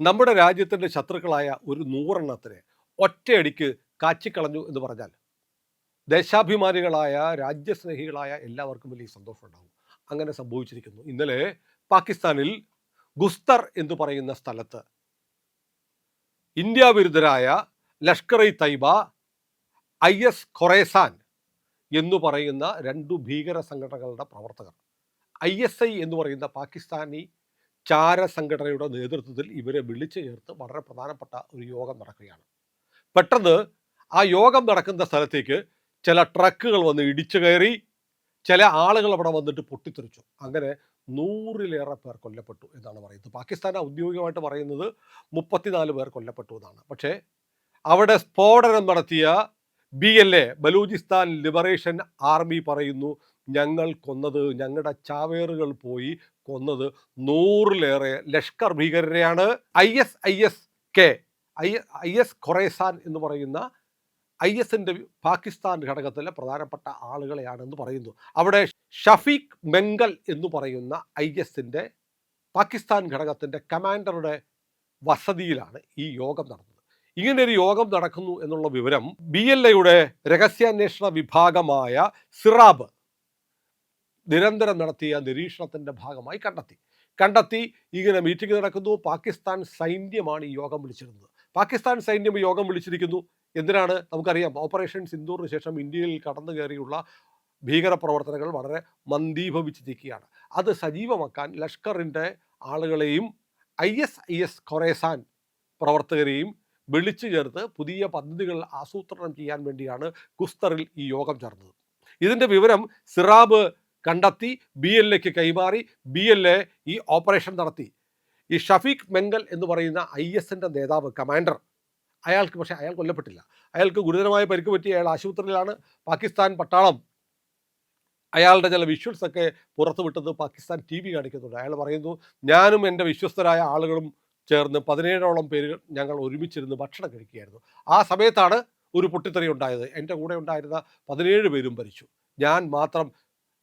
നമ്മുടെ രാജ്യത്തിൻ്റെ ശത്രുക്കളായ ഒരു 100 ഒറ്റയടിക്ക് കാച്ചിക്കളഞ്ഞു എന്ന് പറഞ്ഞാൽ ദേശാഭിമാനികളായ രാജ്യസ്നേഹികളായ എല്ലാവർക്കും വലിയ സന്തോഷമുണ്ടാകും. അങ്ങനെ സംഭവിച്ചിരിക്കുന്നു. ഇന്നലെ പാകിസ്ഥാനിൽ ഗുസ്തർ എന്ന് പറയുന്ന സ്ഥലത്ത് ഇന്ത്യ വിരുദ്ധരായ ലഷ്കർ ഇ തൈബ, IS ഖൊറേസാൻ എന്ന് പറയുന്ന രണ്ടു ഭീകര സംഘടനകളുടെ പ്രവർത്തകർ, ISI എന്ന് പറയുന്ന പാകിസ്ഥാനി ചാര സംഘടനയുടെ നേതൃത്വത്തിൽ ഇവരെ വിളിച്ചു ചേർത്ത് വളരെ പ്രധാനപ്പെട്ട ഒരു യോഗം നടക്കുകയാണ്. പെട്ടെന്ന് ആ യോഗം നടക്കുന്ന സ്ഥലത്തേക്ക് ചില ട്രക്കുകൾ വന്ന് ഇടിച്ചു കയറി, ചില ആളുകൾ അവിടെ വന്നിട്ട് പൊട്ടിത്തെറിച്ചു. അങ്ങനെ 100-ലേറെ പേർ കൊല്ലപ്പെട്ടു എന്നാണ് പറയുന്നത്. പാകിസ്ഥാൻ ഔദ്യോഗികമായിട്ട് പറയുന്നത് 34 പേർ കൊല്ലപ്പെട്ടു എന്നാണ്. പക്ഷേ അവിടെ സ്ഫോടനം നടത്തിയ BLA, ബലൂചിസ്ഥാൻ ലിബറേഷൻ ആർമി പറയുന്നു, ഞങ്ങൾ കൊന്നത്, ഞങ്ങളുടെ ചാവേറുകൾ പോയി കൊന്നത് 100-ലേറെ ലഷ്കർ ഭീകരരെയാണ്. IS ഖൊറേസാൻ എന്ന് പറയുന്ന ISന്റെ പാകിസ്ഥാൻ ഘടകത്തിലെ പ്രധാനപ്പെട്ട ആളുകളെയാണെന്ന് പറയുന്നു. അവിടെ ഷഫീഖ് മെങ്കൽ എന്ന് പറയുന്ന ISന്റെ പാകിസ്ഥാൻ ഘടകത്തിൻ്റെ കമാൻഡറുടെ വസതിയിലാണ് ഈ യോഗം നടന്നത്. ഇങ്ങനൊരു യോഗം നടക്കുന്നു എന്നുള്ള വിവരം BLAയുടെ രഹസ്യാന്വേഷണ വിഭാഗമായ സിറാബ് നിരന്തരം നടത്തിയ നിരീക്ഷണത്തിൻ്റെ ഭാഗമായി കണ്ടെത്തി ഇങ്ങനെ മീറ്റിംഗ് നടക്കുന്നു. പാകിസ്ഥാൻ സൈന്യമാണ് ഈ യോഗം വിളിച്ചിരുന്നത്. പാകിസ്ഥാൻ സൈന്യം യോഗം വിളിച്ചിരിക്കുന്നു. എന്തിനാണ്? നമുക്കറിയാം, ഓപ്പറേഷൻ സിന്ദൂറിന് ശേഷം ഇന്ത്യയിൽ കടന്നു കയറിയുള്ള ഭീകര പ്രവർത്തനങ്ങൾ വളരെ മന്ദീഭവിച്ചിരിക്കുകയാണ്. അത് സജീവമാക്കാൻ ലഷ്കറിൻ്റെ ആളുകളെയും IS ഖൊറേസാൻ പ്രവർത്തകരെയും വിളിച്ചു ചേർത്ത് പുതിയ പദ്ധതികൾ ആസൂത്രണം ചെയ്യാൻ വേണ്ടിയാണ് ഗുസ്തറിൽ ഈ യോഗം ചേർന്നത്. ഇതിൻ്റെ വിവരം സിറാബ് കണ്ടെത്തി BLAക്ക് കൈമാറി. BLA ഈ ഓപ്പറേഷൻ നടത്തി. ഈ ഷഫീഖ് മെങ്കൽ എന്ന് പറയുന്ന ISന്റെ നേതാവ്, കമാൻഡർ, പക്ഷേ അയാൾ കൊല്ലപ്പെട്ടില്ല. അയാൾക്ക് ഗുരുതരമായ പരിക്ക് പറ്റി. അയാൾ ആശുപത്രിയിലാണ്. പാകിസ്ഥാൻ പട്ടാളം അയാളുടെ ചില വിഷ്വൽസൊക്കെ പുറത്തുവിട്ടത് പാകിസ്ഥാൻ TV കാണിക്കുന്നുണ്ട്. അയാൾ പറയുന്നു, ഞാനും എൻ്റെ വിശ്വസ്തരായ ആളുകളും ചേർന്ന് 17ഓളം പേര് ഞങ്ങൾ ഒരുമിച്ചിരുന്ന് ഭക്ഷണം കഴിക്കുകയായിരുന്നു. ആ സമയത്താണ് ഒരു പൊട്ടിത്തെറി ഉണ്ടായത്. എൻ്റെ കൂടെ ഉണ്ടായിരുന്ന 17 പേരും മരിച്ചു. ഞാൻ മാത്രം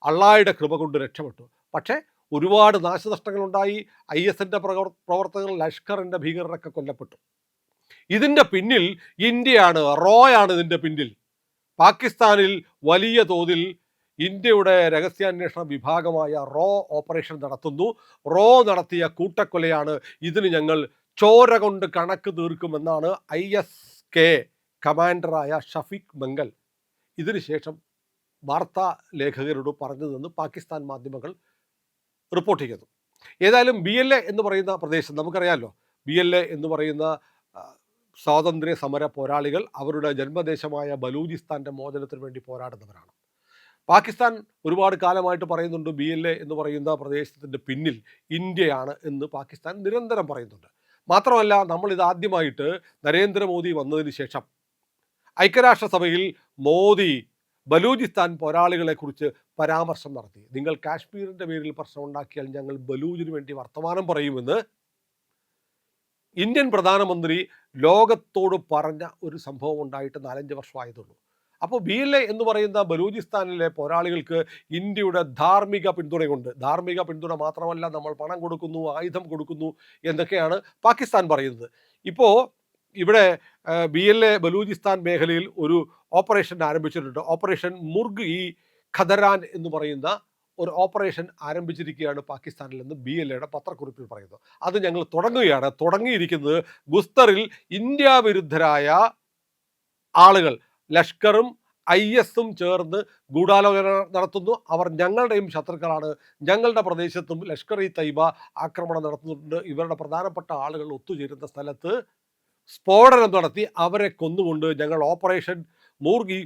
അള്ളാഹയുടെ കൃപ കൊണ്ട് രക്ഷപ്പെട്ടു. പക്ഷേ ഒരുപാട് നാശനഷ്ടങ്ങളുണ്ടായി. ISന്റെ പ്രവർത്തകർ, ലഷ്കറിൻ്റെ ഭീകരരൊക്കെ കൊല്ലപ്പെട്ടു. ഇതിൻ്റെ പിന്നിൽ ഇന്ത്യയാണ്, റോയാണ് ഇതിൻ്റെ പിന്നിൽ. പാകിസ്ഥാനിൽ വലിയ തോതിൽ ഇന്ത്യയുടെ രഹസ്യാന്വേഷണ വിഭാഗമായ റോ ഓപ്പറേഷൻ നടത്തുന്നു. റോ നടത്തിയ കൂട്ടക്കൊലയാണ്. ഇതിന് ഞങ്ങൾ ചോര കൊണ്ട് കണക്ക് തീർക്കുമെന്നാണ് ISK കമാൻഡറായ ഷഫീഖ് മെങ്കൽ ഇതിനുശേഷം വാർത്താ ലേഖകരോട് പറഞ്ഞതെന്ന് പാകിസ്ഥാൻ മാധ്യമങ്ങൾ റിപ്പോർട്ട് ചെയ്യുന്നു. ഏതായാലും BLA എന്ന് പറയുന്ന പ്രദേശം നമുക്കറിയാമല്ലോ. BLA എന്ന് പറയുന്ന സ്വാതന്ത്ര്യ സമര പോരാളികൾ അവരുടെ ജന്മദേശമായ ബലൂചിസ്ഥാൻ്റെ മോചനത്തിന് വേണ്ടി പോരാടുന്നവരാണ്. പാകിസ്ഥാൻ ഒരുപാട് കാലമായിട്ട് പറയുന്നുണ്ട് BLA എന്ന് പറയുന്ന പ്രദേശത്തിൻ്റെ പിന്നിൽ ഇന്ത്യയാണ് എന്ന് പാകിസ്ഥാൻ നിരന്തരം പറയുന്നുണ്ട്. മാത്രമല്ല, നമ്മളിത് ആദ്യമായിട്ട് നരേന്ദ്രമോദി വന്നതിന് ശേഷം ഐക്യരാഷ്ട്രസഭയിൽ മോദി ബലൂചിസ്ഥാൻ പോരാളികളെക്കുറിച്ച് പരാമർശം നടത്തി. നിങ്ങൾ കാശ്മീരിൻ്റെ പേരിൽ പ്രശ്നം ഉണ്ടാക്കിയാൽ ഞങ്ങൾ ബലൂജിന് വേണ്ടി വർത്തമാനം പറയുമെന്ന് ഇന്ത്യൻ പ്രധാനമന്ത്രി ലോകത്തോട് പറഞ്ഞ ഒരു സംഭവം ഉണ്ടായിട്ട് 4-5 വർഷമായതുള്ളൂ. അപ്പോൾ BLA എന്ന് പറയുന്ന ബലൂചിസ്ഥാനിലെ പോരാളികൾക്ക് ഇന്ത്യയുടെ ധാർമ്മിക പിന്തുണയുണ്ട്. ധാർമ്മിക പിന്തുണ മാത്രമല്ല, നമ്മൾ പണം കൊടുക്കുന്നു, ആയുധം കൊടുക്കുന്നു എന്നൊക്കെയാണ് പാകിസ്ഥാൻ പറയുന്നത്. ഇപ്പോൾ ഇവിടെ BLA ബലൂചിസ്ഥാൻ മേഖലയിൽ ഒരു ഓപ്പറേഷൻ ആരംഭിച്ചിട്ടുണ്ട്. ഓപ്പറേഷൻ മുർഗ് ഇ ഖദരാൻ എന്ന് പറയുന്ന ഒരു ഓപ്പറേഷൻ ആരംഭിച്ചിരിക്കുകയാണ് പാകിസ്ഥാനിൽ നിന്ന് BLAയുടെ പത്രക്കുറിപ്പിൽ പറയുന്നത്. അത് ഞങ്ങൾ തുടങ്ങിയിരിക്കുന്നത് ഗുസ്തറിൽ ഇന്ത്യ വിരുദ്ധരായ ആളുകൾ, ലഷ്കറും ISും ചേർന്ന് ഗൂഢാലോചന നടത്തുന്നു. അവർ ഞങ്ങളുടെയും ശത്രുക്കളാണ്. ഞങ്ങളുടെ പ്രദേശത്തും ലഷ്കർ ഇ തൈബ ആക്രമണം നടത്തുന്നുണ്ട്. ഇവരുടെ പ്രധാനപ്പെട്ട ആളുകൾ ഒത്തുചേരുന്ന സ്ഥലത്ത് സ്ഫോടനം നടത്തി അവരെ കൊന്നുകൊണ്ട് ഞങ്ങൾ ഓപ്പറേഷൻ മൂർഗ്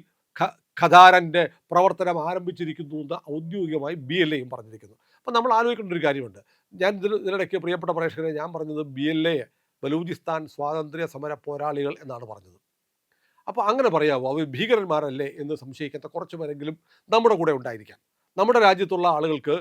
ഖദാരൻ്റെ പ്രവർത്തനം ആരംഭിച്ചിരിക്കുന്നു എന്ന് ഔദ്യോഗികമായി BLAയും പറഞ്ഞിരിക്കുന്നു. അപ്പം നമ്മൾ ആലോചിക്കേണ്ട ഒരു കാര്യമുണ്ട്. ഞാൻ ഇതിനിടയ്ക്ക് പ്രിയപ്പെട്ട പ്രേക്ഷകരെ, ഞാൻ പറഞ്ഞത് BLA ബലൂചിസ്ഥാൻ സ്വാതന്ത്ര്യ സമര പോരാളികൾ എന്നാണ് പറഞ്ഞത്. അപ്പോൾ അങ്ങനെ പറയാമോ? അവർ ഭീകരന്മാരല്ലേ എന്ന് സംശയിക്കാത്ത കുറച്ച് പേരെങ്കിലും നമ്മുടെ കൂടെ ഉണ്ടായിരിക്കാം. നമ്മുടെ രാജ്യത്തുള്ള ആളുകൾക്ക്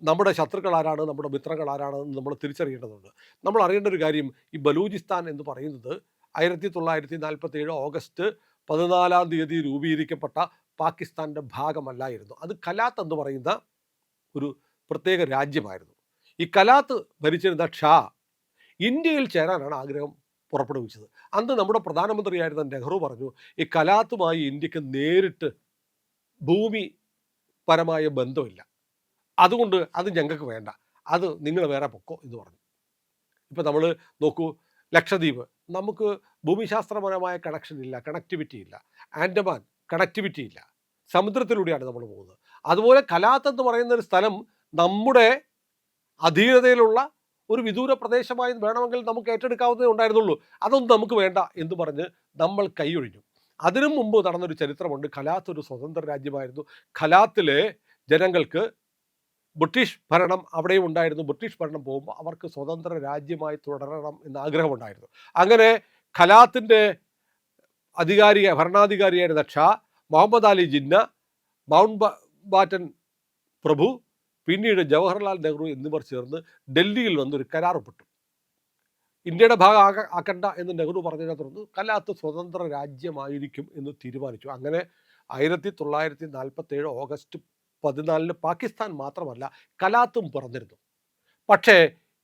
നമ്മുടെ ശത്രുക്കൾ ആരാണ്, നമ്മുടെ മിത്രങ്ങൾ ആരാണെന്ന് നമ്മൾ തിരിച്ചറിയേണ്ടതുണ്ട്. നമ്മൾ അറിയേണ്ട ഒരു കാര്യം, ഈ ബലൂചിസ്ഥാൻ എന്ന് പറയുന്നത് 1947 ഓഗസ്റ്റ് 14 രൂപീകരിക്കപ്പെട്ട പാകിസ്ഥാൻ്റെ ഭാഗമല്ലായിരുന്നു. അത് കലാത്ത് എന്ന് പറയുന്ന ഒരു പ്രത്യേക രാജ്യമായിരുന്നു. ഈ കലാത്ത് ഭരിച്ചിരുന്ന ഷാ ഇന്ത്യയിൽ ചേരാനാണ് ആഗ്രഹം പുറപ്പെടുവിച്ചത്. അന്ന് നമ്മുടെ പ്രധാനമന്ത്രിയായിരുന്ന നെഹ്റു പറഞ്ഞു, ഈ കലാത്തുമായി ഇന്ത്യക്ക് നേരിട്ട് ഭൂമിപരമായ ബന്ധമില്ല, അതുകൊണ്ട് അത് ഞങ്ങൾക്ക് വേണ്ട, അത് നിങ്ങൾ വേറെ പൊക്കോ എന്ന് പറഞ്ഞു. ഇപ്പോൾ നമ്മൾ നോക്കൂ, ലക്ഷദ്വീപ്, നമുക്ക് ഭൂമിശാസ്ത്രപരമായ കണക്ഷൻ ഇല്ല, കണക്ടിവിറ്റി ഇല്ല. ആൻഡമാൻ കണക്ടിവിറ്റി ഇല്ല, സമുദ്രത്തിലൂടെയാണ് നമ്മൾ പോകുന്നത്. അതുപോലെ കലാത്ത് എന്ന് പറയുന്ന ഒരു സ്ഥലം നമ്മുടെ അധീനതയിലുള്ള ഒരു വിദൂര പ്രദേശമായി വേണമെങ്കിൽ നമുക്ക് ഏറ്റെടുക്കാവുന്നതേ ഉണ്ടായിരുന്നുള്ളൂ. അതൊന്നും നമുക്ക് വേണ്ട എന്ന് പറഞ്ഞ് നമ്മൾ കൈയൊഴിഞ്ഞു. അതിനു മുമ്പ് നടന്നൊരു ചരിത്രമുണ്ട്. ഖലാത്ത് ഒരു സ്വതന്ത്ര രാജ്യമായിരുന്നു. ഖലാത്തിലെ ജനങ്ങൾക്ക് ബ്രിട്ടീഷ് ഭരണം അവിടെയും ഉണ്ടായിരുന്നു. ബ്രിട്ടീഷ് ഭരണം പോകുമ്പോൾ അവർക്ക് സ്വതന്ത്ര രാജ്യമായി തുടരണം എന്ന ആഗ്രഹമുണ്ടായിരുന്നു. അങ്ങനെ ഖലാത്തിൻ്റെ ഭരണാധികാരിയായിരുന്ന ഷാ, മുഹമ്മദ് അലി ജിന്ന, മൗണ്ട് ബാറ്റൻ പ്രഭു, പിന്നീട് ജവഹർലാൽ നെഹ്റു എന്നിവർ ചേർന്ന് ഡൽഹിയിൽ വന്നൊരു കരാർ ഒപ്പിട്ടു. ഇന്ത്യയുടെ ഭാഗം ആക്കണ്ട എന്ന് നെഹ്റു പറഞ്ഞതിനെ തുടർന്ന് ഖലാത്ത് സ്വതന്ത്ര രാജ്യമായിരിക്കും എന്ന് തീരുമാനിച്ചു. അങ്ങനെ 1947 ഓഗസ്റ്റ് 14 പാകിസ്ഥാൻ മാത്രമല്ല ഖലാത്തും പിറന്നിരുന്നു. പക്ഷേ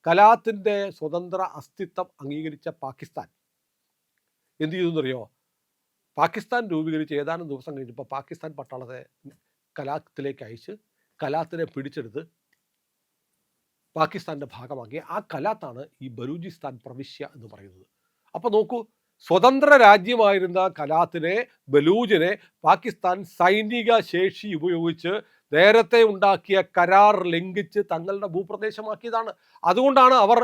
ഖലാത്തിൻ്റെ സ്വതന്ത്ര അസ്തിത്വം അംഗീകരിച്ച പാകിസ്ഥാൻ എന്ത് ചെയ്തെന്നറിയോ? പാകിസ്ഥാൻ രൂപീകരിച്ച് ഏതാനും ദിവസം കഴിഞ്ഞപ്പോൾ പാകിസ്ഥാൻ പട്ടാളത്തെ ഖലാത്തിലേക്ക് അയച്ച് ഖലാത്തിനെ പിടിച്ചെടുത്ത് പാകിസ്ഥാൻ്റെ ഭാഗമാക്കി. ആ ഖലാത്താണ് ഈ ബലൂചിസ്ഥാൻ പ്രവിശ്യ എന്ന് പറയുന്നത്. അപ്പോൾ നോക്കൂ, സ്വതന്ത്ര രാജ്യമായിരുന്ന ഖലാത്തിനെ, ബലൂജിനെ പാകിസ്ഥാൻ സൈനിക ശേഷി ഉപയോഗിച്ച് നേരത്തെ ഉണ്ടാക്കിയ കരാർ ലംഘിച്ച് തങ്ങളുടെ ഭൂപ്രദേശമാക്കിയതാണ്. അതുകൊണ്ടാണ് അവർ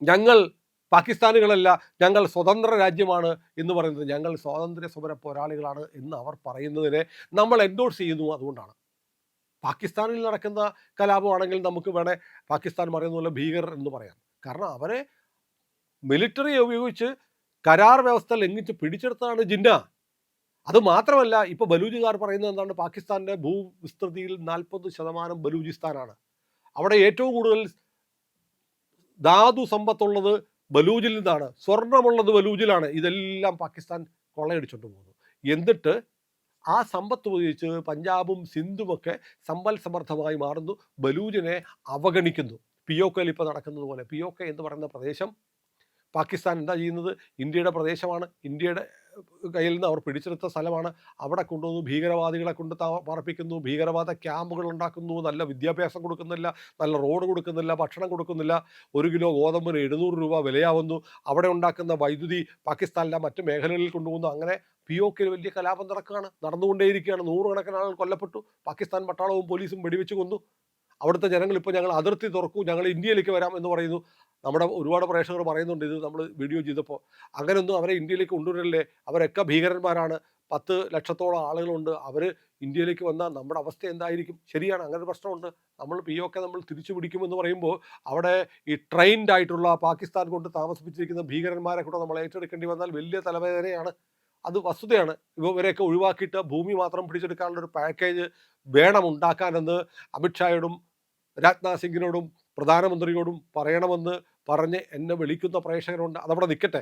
ഞങ്ങൾ പാകിസ്ഥാനികളല്ല, ഞങ്ങൾ സ്വതന്ത്ര രാജ്യമാണ് എന്ന് പറയുന്നത്, ഞങ്ങൾ സ്വാതന്ത്ര്യ സമര പോരാളികളാണ് എന്ന് അവർ പറയുന്നതിനെ നമ്മൾ എൻഡോഴ്സ് ചെയ്യുന്നു. അതുകൊണ്ടാണ് പാകിസ്ഥാനിൽ നടക്കുന്ന കലാപമാണെങ്കിൽ നമുക്ക് വേണേൽ പാകിസ്ഥാൻ പറയുന്ന പോലെ ഭീകരർ എന്ന് പറയാം. കാരണം അവരെ മിലിറ്ററി ഉപയോഗിച്ച് കരാർ വ്യവസ്ഥ ലംഘിച്ച് പിടിച്ചെടുത്തതാണ് ജിന്ന. അത് മാത്രമല്ല, ഇപ്പോൾ ബലൂചുകാർ പറയുന്നത് എന്താണ്? പാകിസ്ഥാൻ്റെ ഭൂവിസ്തൃതിയിൽ 40% ബലൂചിസ്ഥാനാണ്. അവിടെ ഏറ്റവും കൂടുതൽ ധാതു സമ്പത്തുള്ളത് ബലൂജിൽ നിന്നാണ്, സ്വർണമുള്ളത് ബലൂജിലാണ്. ഇതെല്ലാം പാകിസ്ഥാൻ കൊള്ളയടിച്ചുകൊണ്ട് പോകുന്നു. എന്നിട്ട് ആ സമ്പത്ത് ഉപയോഗിച്ച് പഞ്ചാബും സിന്ധുമൊക്കെ സമ്പൽ സമൃദ്ധമായി മാറുന്നു, ബലൂജിനെ അവഗണിക്കുന്നു. പിയോക്കയിൽ ഇപ്പോൾ നടക്കുന്നത് പോലെ. പിയോക്ക എന്ന് പറയുന്ന പ്രദേശം പാകിസ്ഥാൻ എന്താ ചെയ്യുന്നത്? ഇന്ത്യയുടെ പ്രദേശമാണ്, ഇന്ത്യയുടെ കയ്യിൽ നിന്ന് അവർ പിടിച്ചെടുത്ത സ്ഥലമാണ്. അവിടെ കൊണ്ടുവന്ന് ഭീകരവാദികളെ കൊണ്ട് പാർപ്പിക്കുന്നു, ഭീകരവാദ ക്യാമ്പുകൾ ഉണ്ടാക്കുന്നു, നല്ല വിദ്യാഭ്യാസം കൊടുക്കുന്നില്ല, നല്ല റോഡ് കൊടുക്കുന്നില്ല, ഭക്ഷണം കൊടുക്കുന്നില്ല. 1 കിലോ ഗോതമ്പിന് 700 രൂപ വിലയാവുന്നു. അവിടെ ഉണ്ടാക്കുന്ന വൈദ്യുതി പാകിസ്ഥാനിലെ മറ്റു മേഖലകളിൽ കൊണ്ടുപോകുന്നു. അങ്ങനെ പിയോക്കിൽ വലിയ കലാപം നടന്നുകൊണ്ടേയിരിക്കുകയാണ്. 100 കണക്കിന് ആളുകൾ കൊല്ലപ്പെട്ടു. പാകിസ്ഥാൻ പട്ടാളവും പോലീസും വെടിവെച്ച് കൊന്നു. അവിടുത്തെ ജനങ്ങൾ ഇപ്പോൾ ഞങ്ങൾ അതിർത്തി തുറക്കൂ, ഞങ്ങൾ ഇന്ത്യയിലേക്ക് വരാം എന്ന് പറയുന്നു. നമ്മുടെ ഒരുപാട് പ്രേക്ഷകർ പറയുന്നുണ്ട്, ഇത് നമ്മൾ വീഡിയോ ചെയ്തപ്പോൾ, അങ്ങനെയൊന്നും അവരെ ഇന്ത്യയിലേക്ക് കൊണ്ടുവരല്ലേ, അവരൊക്കെ ഭീകരന്മാരാണ്, 10 ലക്ഷത്തോളം ആളുകളുണ്ട്, അവർ ഇന്ത്യയിലേക്ക് വന്നാൽ നമ്മുടെ അവസ്ഥ എന്തായിരിക്കും? ശരിയാണ്, അങ്ങനെ ഒരു പ്രശ്നമുണ്ട്. നമ്മൾ പിയൊക്കെ നമ്മൾ തിരിച്ചു പിടിക്കുമെന്ന് പറയുമ്പോൾ അവിടെ ഈ ട്രെയിൻഡ് ആയിട്ടുള്ള പാകിസ്ഥാൻ കൊണ്ട് താമസിപ്പിച്ചിരിക്കുന്ന ഭീകരന്മാരെ കൂടെ നമ്മൾ ഏറ്റെടുക്കേണ്ടി വന്നാൽ വലിയ തലവേദനയാണ്. അത് വസ്തുതയാണ്. ഇവരെയൊക്കെ ഒഴിവാക്കിയിട്ട് ഭൂമി മാത്രം പിടിച്ചെടുക്കാനുള്ളൊരു പാക്കേജ് വേണം ഉണ്ടാക്കാനെന്ന് അമിത്ഷായോടും രാജ്നാഥ് സിംഗിനോടും പ്രധാനമന്ത്രിയോടും പറയണമെന്ന് പറഞ്ഞ് എന്നെ വിളിക്കുന്ന പ്രേക്ഷകരുണ്ട്. അതവിടെ നിൽക്കട്ടെ,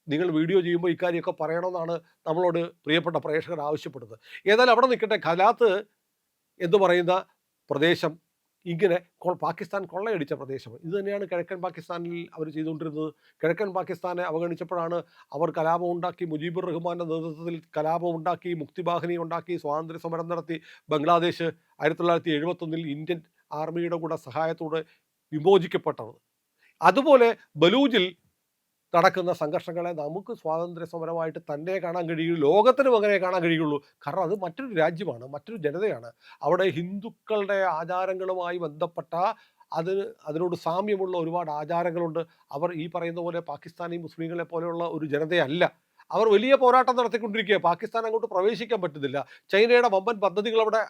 നിങ്ങൾ വീഡിയോ ചെയ്യുമ്പോൾ ഇക്കാര്യമൊക്കെ പറയണമെന്നാണ് നമ്മളോട് പ്രിയപ്പെട്ട പ്രേക്ഷകർ ആവശ്യപ്പെടുന്നത്. ഏതായാലും അവിടെ നിൽക്കട്ടെ. ഖലാത്ത് എന്ന് പറയുന്ന പ്രദേശം ഇങ്ങനെ പാകിസ്ഥാൻ കൊള്ളയടിച്ച പ്രദേശം ഇത് തന്നെയാണ് കിഴക്കൻ പാകിസ്ഥാനിൽ അവർ ചെയ്തുകൊണ്ടിരുന്നത്. കിഴക്കൻ പാകിസ്ഥാനെ അവഗണിച്ചപ്പോഴാണ് അവർ കലാപം ഉണ്ടാക്കി, മുജീബുർ റഹ്മാൻ്റെ നേതൃത്വത്തിൽ കലാപം ഉണ്ടാക്കി, മുക്തിബാഹിനി ഉണ്ടാക്കി, സ്വാതന്ത്ര്യ സമരം നടത്തി. ബംഗ്ലാദേശ് 1971 ഇന്ത്യൻ ആർമിയുടെ കൂടെ സഹായത്തോടെ വിമോചിക്കപ്പെട്ടത്. അതുപോലെ ബലൂജിൽ നടക്കുന്ന സംഘർഷങ്ങളെ നമുക്ക് സ്വാതന്ത്ര്യ സമരമായിട്ട് തന്നെ കാണാൻ കഴിയുള്ളൂ, ലോകത്തിനും അങ്ങനെ കാണാൻ കഴിയുള്ളൂ. കാരണം അത് മറ്റൊരു രാജ്യമാണ്, മറ്റൊരു ജനതയാണ്. അവിടെ ഹിന്ദുക്കളുടെ ആചാരങ്ങളുമായി ബന്ധപ്പെട്ട അതിനോട് സാമ്യമുള്ള ഒരുപാട് ആചാരങ്ങളുണ്ട്. അവർ ഈ പറയുന്ന പോലെ പാകിസ്ഥാനി മുസ്ലിങ്ങളെ പോലെയുള്ള ഒരു ജനതയല്ല. അവർ വലിയ പോരാട്ടം നടത്തിക്കൊണ്ടിരിക്കുക. പാകിസ്ഥാൻ അങ്ങോട്ട് പ്രവേശിക്കാൻ പറ്റുന്നില്ല. ചൈനയുടെ വമ്പൻ പദ്ധതികൾ അവിടെ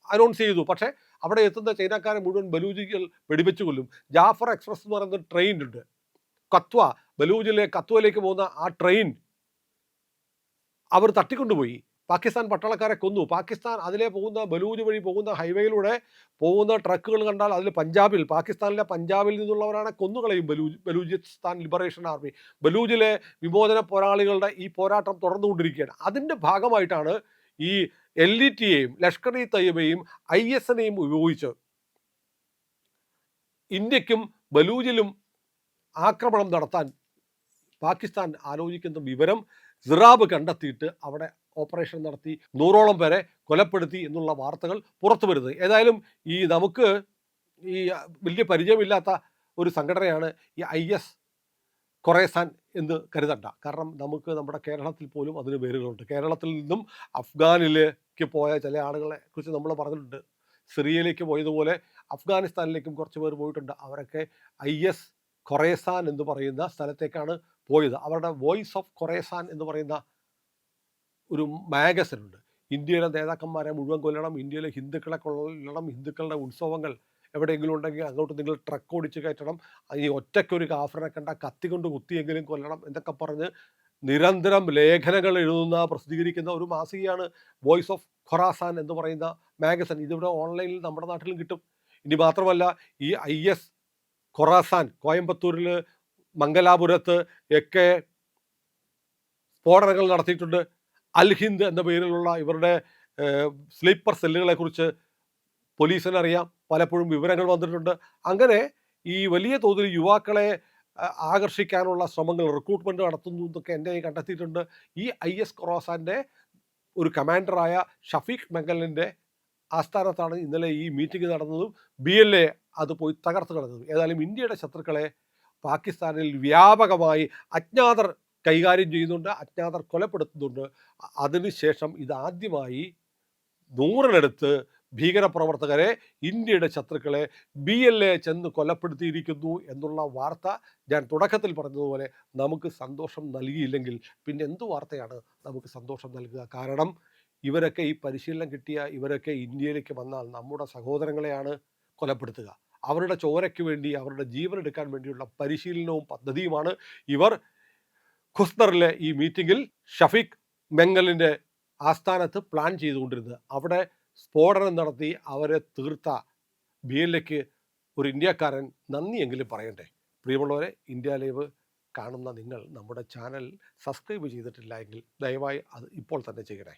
അനൗൺസ് ചെയ്തു. പക്ഷേ അവിടെ എത്തുന്ന ചൈനക്കാരെ മുഴുവൻ ബലൂജികൾ വെടിവെച്ച് കൊല്ലും. ജാഫർ എക്സ്പ്രസ് എന്ന് പറയുന്ന ട്രെയിൻ ഉണ്ട്, കത്വ, ബലൂജിലെ കത്വയിലേക്ക് പോകുന്ന ആ ട്രെയിൻ അവർ തട്ടിക്കൊണ്ടുപോയി. പാകിസ്ഥാൻ പട്ടാളക്കാരെ കൊന്നു. പാകിസ്ഥാൻ അതിലെ പോകുന്ന ബലൂജ് വഴി പോകുന്ന ഹൈവേയിലൂടെ പോകുന്ന ട്രക്കുകൾ കണ്ടാൽ അതിൽ പാകിസ്ഥാനിലെ പഞ്ചാബിൽ നിന്നുള്ളവരാണ് കൊന്നുകളയും. ബലൂചിസ്ഥാൻ ലിബറേഷൻ ആർമി, ബലൂജിലെ വിമോചന പോരാളികളുടെ ഈ പോരാട്ടം തുടർന്നുകൊണ്ടിരിക്കുകയാണ്. അതിൻ്റെ ഭാഗമായിട്ടാണ് ഈ LTTEയെയും ലഷ്കർ ഇ തയ്യബയെയും ISനെയും ഉപയോഗിച്ച് ഇന്ത്യക്കും ബലൂജിലും ആക്രമണം നടത്താൻ പാകിസ്ഥാൻ ആലോചിക്കുന്ന വിവരം സിറാബ് കണ്ടെത്തിയിട്ട് അവിടെ ഓപ്പറേഷൻ നടത്തി 100ഓളം പേരെ കൊലപ്പെടുത്തി എന്നുള്ള വാർത്തകൾ പുറത്തു വരുന്നത്. ഏതായാലും നമുക്ക് ഈ വലിയ പരിചയമില്ലാത്ത ഒരു സംഘടനയാണ് ഈ IS ഖൊറേസാൻ എന്ന് കരുതണ്ട. കാരണം നമുക്ക് നമ്മുടെ കേരളത്തിൽ പോലും അതിന് വേരുകളുണ്ട്. കേരളത്തിൽ നിന്നും അഫ്ഗാനിലേക്ക് പോയ ചില ആളുകളെ കുറിച്ച് നമ്മൾ പറഞ്ഞിട്ടുണ്ട്. സിറിയയിലേക്ക് പോയതുപോലെ അഫ്ഗാനിസ്ഥാനിലേക്കും കുറച്ച് പേർ പോയിട്ടുണ്ട്. അവരൊക്കെ IS ഖൊറേസാൻ എന്ന് പറയുന്ന സ്ഥലത്തേക്കാണ് പോയത്. അവരുടെ വോയിസ് ഓഫ് ഖൊറേസാൻ എന്ന് പറയുന്ന ഒരു മാഗസിൻ ഉണ്ട്. ഇന്ത്യയിലെ നേതാക്കന്മാരെ മുഴുവൻ കൊല്ലണം, ഇന്ത്യയിലെ ഹിന്ദുക്കളെ കൊല്ലണം, ഹിന്ദുക്കളുടെ ഉത്സവങ്ങൾ എവിടെയെങ്കിലും ഉണ്ടെങ്കിൽ അങ്ങോട്ട് നിങ്ങൾ ട്രക്ക് ഓടിച്ച് കയറ്റണം, ഈ ഒറ്റയ്ക്കൊരു കാഫറിനെ കണ്ട കത്തി കൊണ്ട് കുത്തിയെങ്കിലും കൊല്ലണം എന്നൊക്കെ പറഞ്ഞ് നിരന്തരം ലേഖനങ്ങൾ എഴുതുന്ന പ്രസിദ്ധീകരിക്കുന്ന ഒരു മാസികയാണ് വോയിസ് ഓഫ് ഖൊറാസാൻ എന്ന് പറയുന്ന മാഗസിൻ. ഇതിവിടെ ഓൺലൈനിൽ നമ്മുടെ നാട്ടിലും കിട്ടും. ഇനി മാത്രമല്ല, ഈ IS ഖൊറാസാൻ കോയമ്പത്തൂരിൽ, മംഗലാപുരത്ത് ഒക്കെ സ്ഫോടനങ്ങൾ നടത്തിയിട്ടുണ്ട്. അൽ ഹിന്ദ് എന്ന പേരിലുള്ള ഇവരുടെ സ്ലീപ്പർ സെല്ലുകളെക്കുറിച്ച് പോലീസിനറിയാം, പലപ്പോഴും വിവരങ്ങൾ വന്നിട്ടുണ്ട്. അങ്ങനെ ഈ വലിയ തോതിൽ യുവാക്കളെ ആകർഷിക്കാനുള്ള ശ്രമങ്ങൾ, റിക്രൂട്ട്മെൻറ്റ് നടത്തുന്നു എന്നൊക്കെ എൻ്റെ കണ്ടെത്തിയിട്ടുണ്ട്. ഈ IS ഖൊറാസാൻ്റെ ഒരു കമാൻഡറായ ഷഫീഖ് മെങ്കലിൻ്റെ ആസ്ഥാനത്താണ് ഇന്നലെ ഈ മീറ്റിംഗ് നടന്നതും BLA അത് പോയി തകർത്ത് കളഞ്ഞതും. ഏതായാലും ഇന്ത്യയുടെ ശത്രുക്കളെ പാകിസ്ഥാനിൽ വ്യാപകമായി അജ്ഞാതർ കൈകാര്യം ചെയ്യുന്നുണ്ട്, അജ്ഞാതർ കൊലപ്പെടുത്തുന്നുണ്ട്. അതിനുശേഷം ഇതാദ്യമായി 100-നടുത്ത് ഭീകരപ്രവർത്തകരെ, ഇന്ത്യയുടെ ശത്രുക്കളെ BLA ചെന്ന് കൊലപ്പെടുത്തിയിരിക്കുന്നു എന്നുള്ള വാർത്ത ഞാൻ തുടക്കത്തിൽ പറഞ്ഞതുപോലെ നമുക്ക് സന്തോഷം നൽകിയില്ലെങ്കിൽ പിന്നെ എന്ത് വാർത്തയാണ് നമുക്ക് സന്തോഷം നൽകുക? കാരണം ഇവരൊക്കെ, ഈ പരിശീലനം കിട്ടിയ ഇവരൊക്കെ ഇന്ത്യയിലേക്ക് വന്നാൽ നമ്മുടെ സഹോദരങ്ങളെയാണ് കൊലപ്പെടുത്തുക. അവരുടെ ചോരയ്ക്ക് വേണ്ടി, അവരുടെ ജീവൻ എടുക്കാൻ വേണ്ടിയുള്ള പരിശീലനവും പദ്ധതിയുമാണ് ഇവർ ഖുസ്നറിലെ ഈ മീറ്റിങ്ങിൽ ഷഫീഖ് മെങ്കലിൻ്റെ ആസ്ഥാനത്ത് പ്ലാൻ ചെയ്തുകൊണ്ടിരുന്നത്. അവിടെ സ്ഫോടനം നടത്തി അവരെ തീർത്ത BLAക്ക് ഒരു ഇന്ത്യക്കാരൻ നന്ദിയെങ്കിലും പറയണ്ടേ? പ്രിയമുള്ളവരെ, ഇന്ത്യ ലൈവ് കാണുന്ന നിങ്ങൾ നമ്മുടെ ചാനൽ സബ്സ്ക്രൈബ് ചെയ്തിട്ടില്ല എങ്കിൽ ദയവായി അത് ഇപ്പോൾ തന്നെ ചെയ്യണേ.